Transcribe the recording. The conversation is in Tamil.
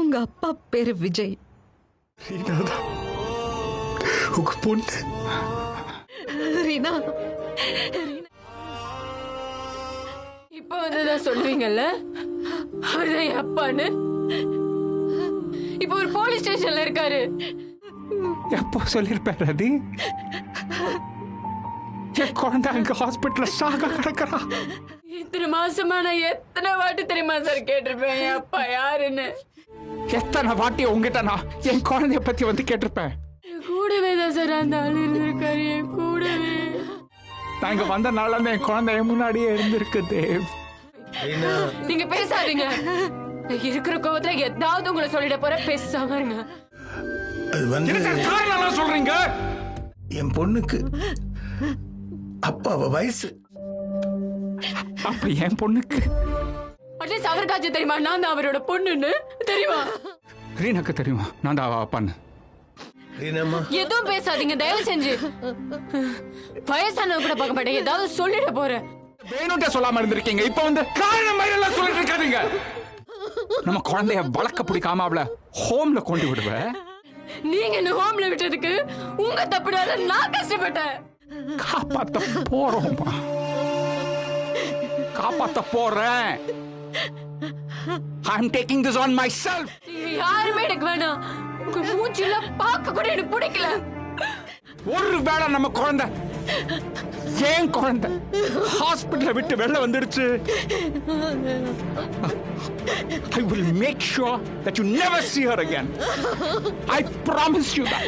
உங்க அப்பா பேரு விஜய். உங்க பொண்ணு ரீனா, இப்ப வந்துதான் சொல்லுவீங்கல்ல அவர்தான் என் அப்பான்னு. இப்ப ஒரு போலீஸ் ஸ்டேஷன்ல இருக்காரு. எப்போ சொல்லிருப்பேன் ரதி? என் குழந்தை அங்க ஹாஸ்பிட்டல்ல சாக கிடக்குறா. இத்தனை மாசமா நான் எத்தனை வாட்டி தெரியுமா சார் கேட்டிருப்பேன் என் அப்பா யாருன்னு. எத்தனை வாட்டி உங்ககிட்ட நான் என் குழந்தைய பத்தி வந்து கேட்டிருப்பேன். கூடவே தான் சார் அந்த ஆளு இருந்திருக்காரு என் கூடவே. நான் இங்க வந்த நாள்ல இருந்து என் குழந்தை என் முன்னாடியே இருந்திருக்கு தேவ். நீங்க பேசாதீங்க. இருக்கிற கோவத்துல ஏதாவது உங்களை சொல்லிட போற, பேசாம இருங்க. சொல்றீங்க என் பொண்ணுக்கு அப்பாவ வயசு. அப்ப என் பொண்ணுக்கு அட்லீஸ்ட் அவருக்காச்சும் தெரியுமா நான் தான் அவரோட பொண்ணுன்னு தெரியுமா? ரீனாக்கு தெரியுமா நான் தான் அவ அப்பான்னு? எதுவும் பேசாதீங்க தயவு செஞ்சு. வயசானவங்க கூட பார்க்க மாட்டேன், ஏதாவது சொல்லிட போறேன். வேணும்ட்டே சொல்லாம இருந்திருக்கீங்க, இப்ப வந்து காரணம் எல்லாம் சொல்லிட்டு இருக்காதீங்க. நம்ம குழந்தைய வளர்க்க பிடிக்காம அவள ஹோம்ல கொண்டு விடுவேன். நீங்க என்ன ஹோம்ல விட்டதுக்கு உங்க தப்புனால நான் கஷ்டப்பட்டேன். காப்பாத்த போறோமா? காப்பாத்த போறேன். I'm taking this on myself. யாருமே எனக்கு வேணாம். உங்க மூஞ்சில பார்க்க கூட எனக்கு பிடிக்கல. ஒருவேளை நம்ம குழந்தை ஏன் குழந்தை ஹாஸ்பிட்டல விட்டு வெளில வந்துடுச்சு, I will make sure that you never see her again. I promise you that.